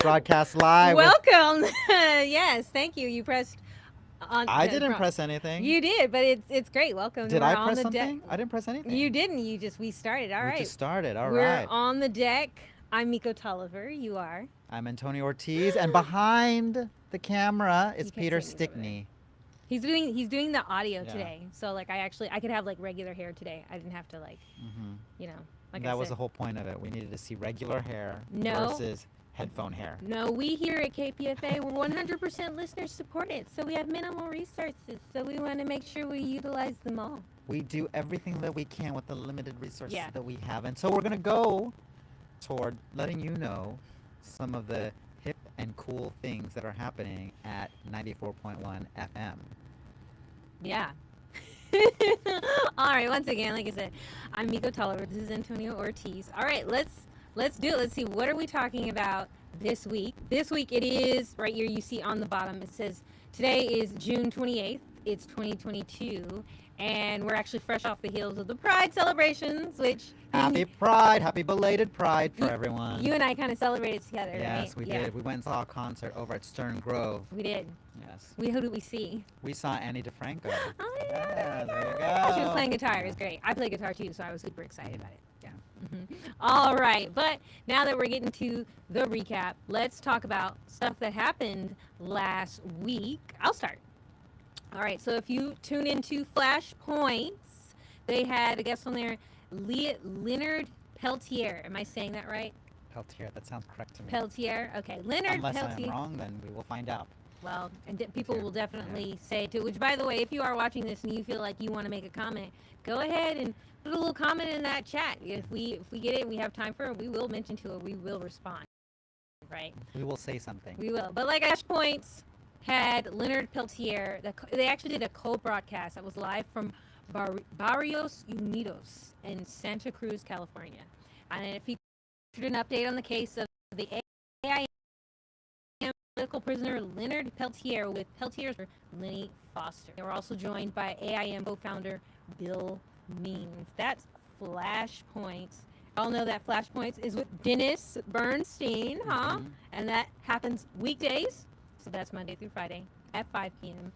Broadcast live. Welcome. Yes, thank you. You pressed on. I didn't press anything. You did, but it's great. Welcome. Did We're I on press the deck. something? I didn't press anything. You didn't. We started. All We right. just started. All We're right. on the deck. I'm mikO Tolliver. You are. I'm Antonio Ortiz, and behind the camera is You can't Peter see me over there. Stickney. He's doing the audio Yeah. today. So like I could have like regular hair today. I didn't have to like hmm you know like I That was said. the whole point of it. We needed to see regular hair No. versus headphone hair. No, we here at KPFA, we're 100% listener supported. So we have minimal resources. So we want to make sure we utilize them all. We do everything that we can with the limited resources Yeah. that we have, and so we're gonna go toward letting you know some of the hip and cool things that are happening at 94.1 FM. Yeah. All right. Once again, like I said, I'm mikO Tolliver. This is Antonio Ortiz. All right. Let's do it. Let's see. What are we talking about this week? This week it is right here. You see on the bottom. It says today is June 28th. It's 2022, and we're actually fresh off the heels of the Pride celebrations, which Happy Pride, happy belated Pride for everyone. you and I kind of celebrated together, right? Yes, we did. We went and saw a concert over at Stern Grove. We did. Yes. Who did we see? We saw Annie DeFranco. Oh, Yeah, there you She was go. playing guitar. It was great. I play guitar too, so I was super excited about it. Yeah. All right. But now that we're getting to the recap, let's talk about stuff that happened last week. I'll start. All right. So if you tune into Flashpoints, they had a guest on there, Leonard Peltire. Am I saying that right? Peltier, that sounds correct to me. Peltire. Okay. Leonard Unless I am Peltier. wrong, then we will find out. Well, and people Here, will definitely say too. Which, by the way, if you are watching this and you feel like you want to make a comment, go ahead and put a little comment in that chat. If we get it and we have time for it, we will mention to it. We will respond. Right? We will say something. We will. But like Flashpoints had Leonard Peltier. They actually did a co-broadcast that was live from Barrios Unidos in Santa Cruz, California, and it featured an update on the case of the AIM political prisoner Leonard Peltier with Peltier's Lenny Foster. They were also joined by AIM co-founder Bill Means. That's Flashpoints. Y'all know that Flashpoints is with Dennis Bernstein, huh? Mhm. And that happens weekdays. So that's Monday through Friday at 5 p.m.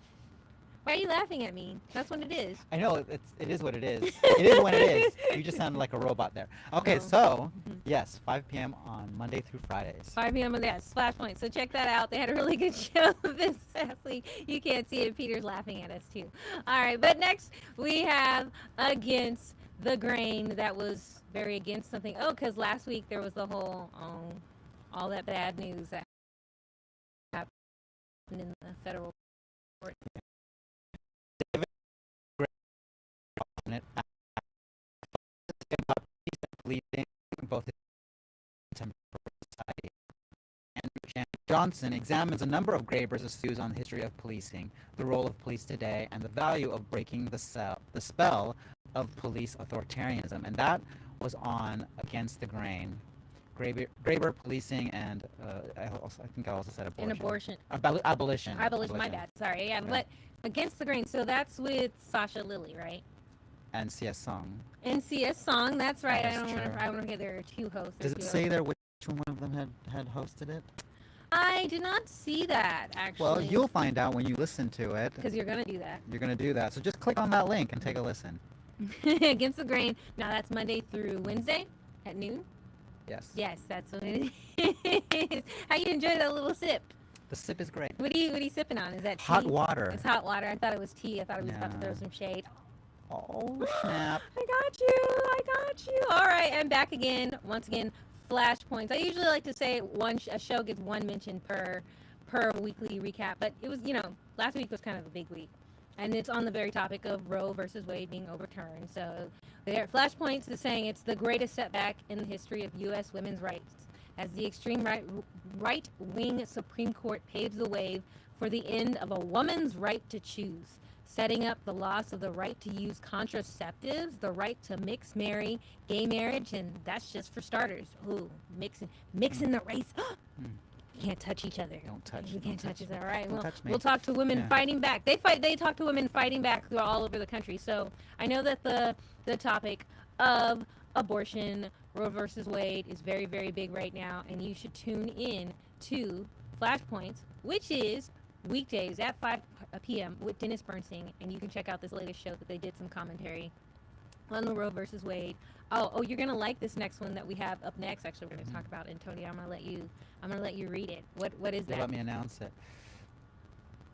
Why are you laughing at me? That's what it is. I know it is what it is. It is what it is. You just sounded like a robot there. Okay, No. so yes, 5 p.m. on Monday through Fridays. 5 p.m. on that Flashpoint. So check that out. They had a really good show this past week. You can't see it. Peter's laughing at us too. All right, but next we have Against the Grain. That was very against something. Oh, because last week there was the whole all that bad news that happened in the federal court. It leading both contemporary society. Andrew Johnson examines a number of Graeber's issues on the history of policing, the role of police today, and the value of breaking the spell of police authoritarianism. And that was on Against the Grain. Graeber policing and I think I also said abortion. And abortion. Abolition. Abolition, my bad. Sorry. Yeah, but Against the Grain. So that's with Sasha Lilly, right? And CS Song. NCS Song, that's right. That is I don't true. want to get there are two hosts. Does it say there which one of them had hosted it? I did not see that actually. Well, you'll find out when you listen to it. because you're gonna do that. You're going to do that. So just click on that link and take a listen. Against the Grain. Now that's Monday through Wednesday at noon. Yes. Yes, that's what it is. How you enjoy that little sip? The sip is great. What are you sipping on? Is that tea? Hot water. It's hot water. I thought it was tea. I thought it was about to Yeah. throw some shade. Oh, snap. I got you. All right, I'm back again. Once again, Flashpoints. I usually like to say a show gets one mention per weekly recap, but it was, last week was kind of a big week. And it's on the very topic of Roe versus Wade being overturned. So there, Flashpoints is saying it's the greatest setback in the history of U.S. women's rights as the extreme right-wing Supreme Court paves the way for the end of a woman's right to choose, setting up the loss of the right to use contraceptives, the right to marry, gay marriage, and that's just for starters. Ooh, mixing the race. You can't touch each other. Don't touch. You can't touch us. All right. Don't touch me. We'll talk to women Yeah. fighting back. They talk to women fighting back all over the country. So I know that the topic of abortion, Roe versus Wade is very, very big right now, and you should tune in to Flashpoints, which is weekdays at 5 p.m. with Dennis Bernstein, and you can check out this latest show that they did some commentary on the Roe versus Wade. Oh, you're gonna like this next one that we have up next. Actually, we're gonna talk about Antonio. I'm gonna let you read it. What is that? Let me announce it.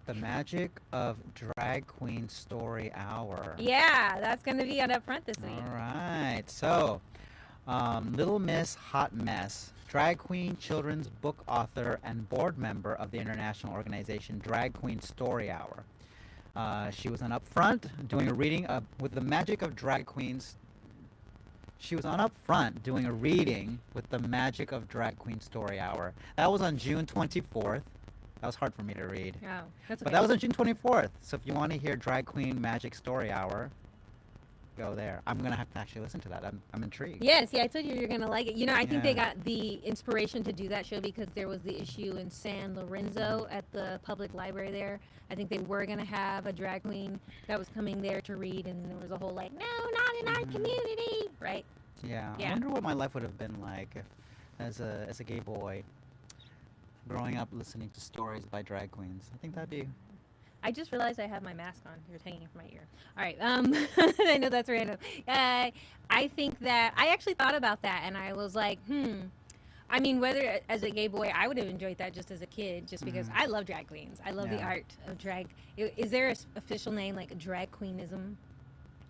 The Magic of Drag Queen Story Hour. Yeah, that's gonna be on Upfront this week. All right. So, Little Miss Hot Mess, drag queen, children's book author, and board member of the international organization Drag Queen Story Hour. She was on Upfront doing a reading with the Magic of Drag Queens. She was on Upfront doing a reading with the Magic of Drag Queen Story Hour. That was on June 24th. That was hard for me to read. Oh, that's okay. But that was on June 24th. So if you want to hear Drag Queen Magic Story Hour, go there. I'm going to have to actually listen to that. I'm intrigued. Yes, I told you you're going to like it. I think they Yeah. got the inspiration to do that show because there was the issue in San Lorenzo at the public library there. I think they were going to have a drag queen that was coming there to read, and there was a whole like, no, not in our community, right? Yeah. Yeah. I wonder what my life would have been like if, as a gay boy, growing up listening to stories by drag queens. I think that'd be... I just realized I have my mask on. It's hanging from my ear. All right. I know that's random. I think that I actually thought about that, and I was like, I mean, whether as a gay boy, I would have enjoyed that just as a kid, just because I love drag queens. I love the Yeah. art of drag. Is there an official name like drag queenism?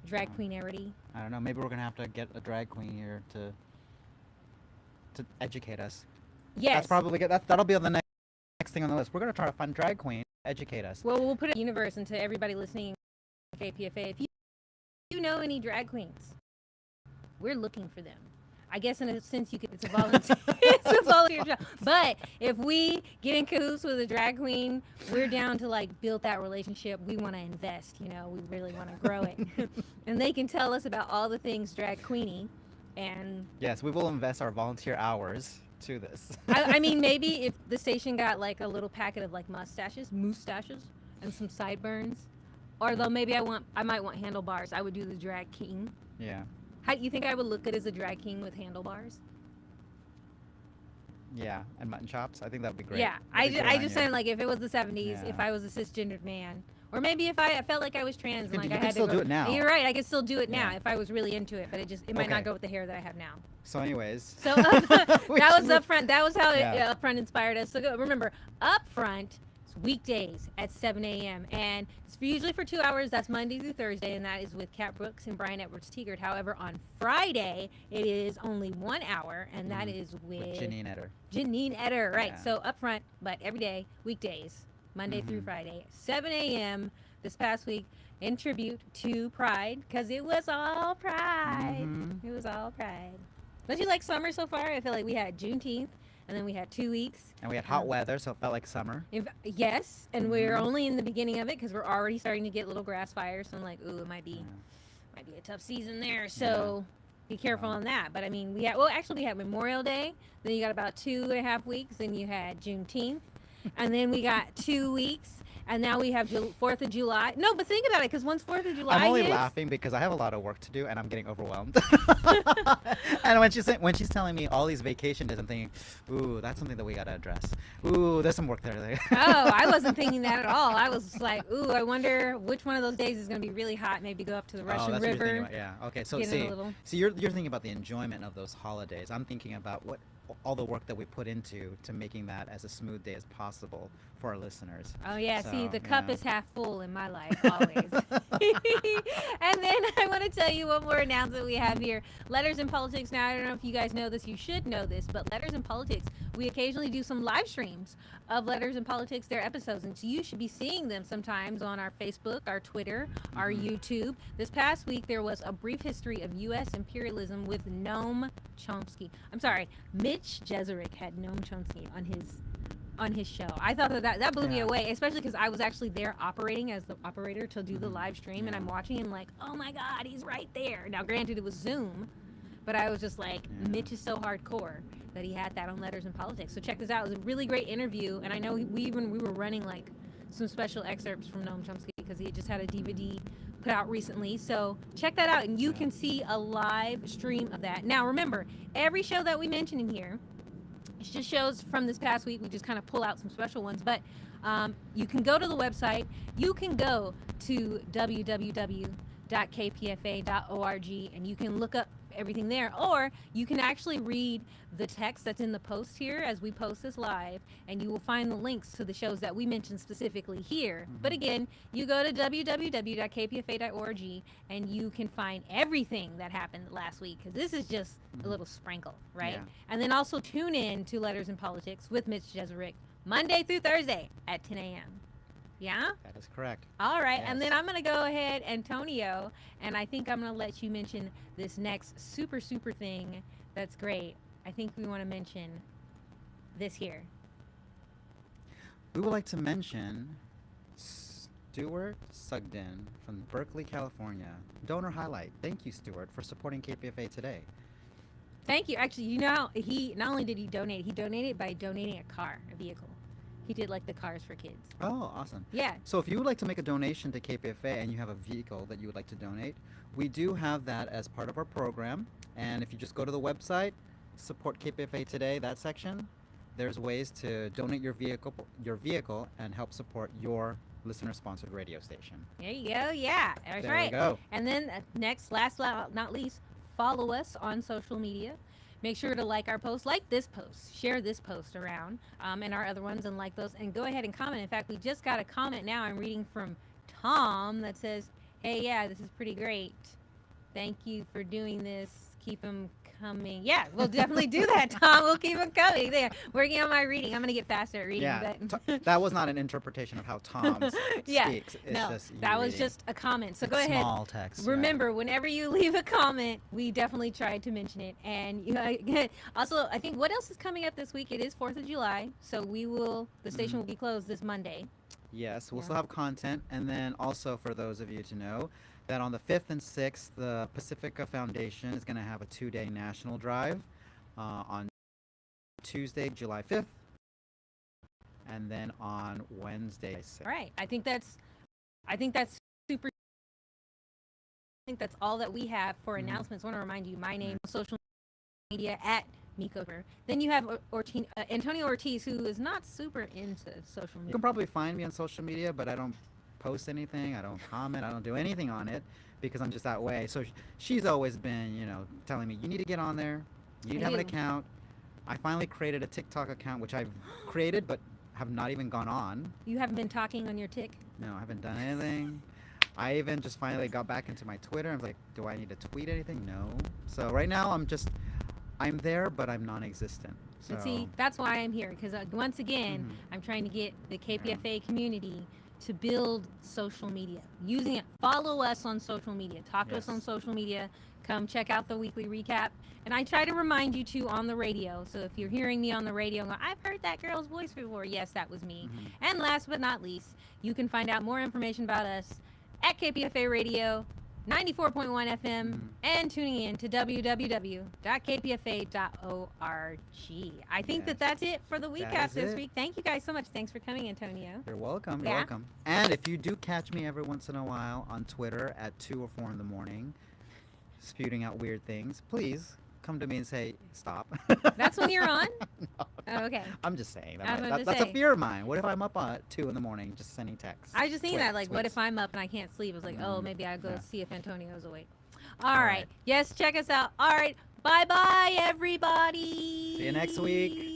Drag queenarity? I don't know. Maybe we're going to have to get a drag queen here to educate us. Yes. That's probably good. That'll be on the next thing on the list. We're going to try to find drag queen, educate us. Well, we'll put it in the universe, and to everybody listening to KPFA, if you know any drag queens, we're looking for them. I guess in a sense it's a volunteer, it's a volunteer job. But if we get in cahoots with a drag queen, we're down to like build that relationship. We want to invest, we really want to grow it. And they can tell us about all the things drag queeny. And Yes, we will invest our volunteer hours to this. I mean, maybe if the station got like a little packet of like mustaches, and some sideburns, or though maybe I might want handlebars. I would do the drag king. Yeah. How you think I would look good as a drag king with handlebars? Yeah, and mutton chops. I think that'd be great. Yeah, That'd be I great on just you. saying like if it was the 70s, if Yeah. I was a cisgendered man, or maybe if I felt like I was trans and like You I can had still to do it now. You're right, I could still do it now Yeah. if I was really into it, but it might not Okay. go with the hair that I have now. So anyways. So We that was should- Upfront. That was how Yeah. Upfront inspired us. So remember, Upfront is weekdays at 7 a.m. and it's usually for 2 hours. That's Monday through Thursday, and that is with Kat Brooks and Brian Edwards-Tegart. However, on Friday it is only 1 hour, and that is with Janine Eder. Janine Eder. Right. Yeah. So Upfront, but every day, weekdays, Monday through Friday, 7 a.m. This past week, in tribute to Pride, because it was all Pride. Mhm. It was all Pride. Don't you like summer so far? I feel like we had Juneteenth, and then we had 2 weeks. And we had hot weather, so it felt like summer. Yes, and we're only in the beginning of it because we're already starting to get little grass fires. So I'm like, ooh, it might be a tough season there. So be careful on that. But I mean, we had Memorial Day. Then you got about 2.5 weeks. Then you had Juneteenth, and then we got 2 weeks. And now we have 4th of July. No, but think about it, because once 4th of July I'm only hits, laughing because I have a lot of work to do and I'm getting overwhelmed. And when she's telling me all these vacation days, I'm thinking, ooh, that's something that we gotta address. Ooh, there's some work there. Oh, I wasn't thinking that at all. I was like, ooh, I wonder which one of those days is going to be really hot. Maybe go up to the Russian that's what you're thinking River. about. Yeah. Okay. So get in a little- you're thinking about the enjoyment of those holidays. I'm thinking about all the work that we put into making that as a smooth day as possible for our listeners. Oh, yeah. See, So, the cup yeah. is half full in my life, always. And then I want to tell you one more announcement we have here. Letters in Politics. Now, I don't know if you guys know this. You should know this. But Letters in Politics, we occasionally do some live streams of Letters in Politics, their episodes. And so you should be seeing them sometimes on our Facebook, our Twitter, our YouTube. This past week, there was a brief history of U.S. imperialism with Noam Chomsky. I'm sorry, Mitch Jeserich had Noam Chomsky on his show. I thought that blew me Yeah. away, especially because I was actually there operating as the operator to do the live stream, and I'm watching him like, oh my God, he's right there. Now, granted, it was Zoom, but I was just like, Mitch is so hardcore that he had that on Letters in Politics. So check this out. It was a really great interview, and I know we were running like some special excerpts from Noam Chomsky because he had just had a DVD put out recently. So check that out, and you can see a live stream of that. Now, remember, every show that we mention in here, it's just shows from this past week. We just kind of pull out some special ones, but you can go to the website. You can go to www.kpfa.org, and you can look up everything there, or you can actually read the text that's in the post here as we post this live, and you will find the links to the shows that we mentioned specifically here. But again, you go to www.kpfa.org and you can find everything that happened last week, because this is just a little sprinkle, right? Yeah. And then also tune in to Letters in Politics with Mitch Jeserich Monday through Thursday at 10 a.m. Yeah? That is correct. All right. Yes. And then I'm going to go ahead, Antonio, and I think I'm going to let you mention this next super thing that's great. I think we want to mention this here. We would like to mention Stuart Sugden from Berkeley, California. Donor highlight. Thank you, Stuart, for supporting KPFA today. Thank you. Actually, you know, he not only did he donated by donating a car, a vehicle. He did like the cars for kids. Oh, awesome. Yeah. So if you would like to make a donation to KPFA and you have a vehicle that you would like to donate, we do have that as part of our program. And if you just go to the website, support KPFA today, that section, there's ways to donate your vehicle and help support your listener-sponsored radio station. There you go. Yeah. That's There right. we go. And then next, last but not least, follow us on social media. Make sure to like our post, like this post, share this post around, and our other ones, and like those, and go ahead and comment. In fact, we just got a comment now I'm reading from Tom that says, hey, yeah, this is pretty great. Thank you for doing this. Keep them coming. Yeah, we'll definitely do that, Tom. We'll keep them coming. There, working on my reading. I'm going to get faster at reading. Yeah, But that was not an interpretation of how Tom yeah, speaks. It's no, just you that was reading. just a comment. So It's go ahead. Small text. Remember, whenever you leave a comment, we definitely try to mention it. And you know, also, I think what else is coming up this week? It is 4th of July, so the station will be closed this Monday. Yes, we'll Yeah. still have content. And then also for those of you to know that on the 5th and 6th, the Pacifica Foundation is going to have a 2-day national drive on Tuesday, July 5th, and then on Wednesday, 6th. Right. I think that's super. I think that's all that we have for announcements. I want to remind you, my name, social media at mikO. Then you have Antonio Ortiz, who is not super into social You media. can probably find me on social media, but I don't post anything. I don't comment. I don't do anything on it because I'm just that way. So she's always been, telling me, you need to get on there. You need to have an account. I finally created a TikTok account, which I've created but have not even gone on. You haven't been talking on your Tik? No, I haven't done anything. I even just finally got back into my Twitter. I was like, do I need to tweet anything? No. So right now I'm there, but I'm non-existent. So And see, that's why I'm here, because once again, I'm trying to get the KPFA community to build social media. Using it, follow us on social media. Talk to us on social media. Come check out the weekly recap. And I try to remind you too on the radio. So if you're hearing me on the radio, I've heard that girl's voice before. Yes, that was me. And last but not least, you can find out more information about us at KPFA Radio 94.1 FM and tuning in to www.kpfa.org. I think that's it for the recap this week. Thank you guys so much. Thanks for coming, Antonio. You're welcome. You're welcome. And if you do catch me every once in a while on Twitter at 2 or 4 in the morning, spewing out weird things, please come to me and say, stop. That's when you're on? No. Oh, okay. I'm just saying. That's That's a fear of mine. What if I'm up at 2 in the morning just sending texts? I was just thinking that, like, what if I'm up and I can't sleep? I was like, oh, maybe I'll go see if Antonio's awake. All right. Yes, check us out. All right. Bye-bye, everybody. See you next week.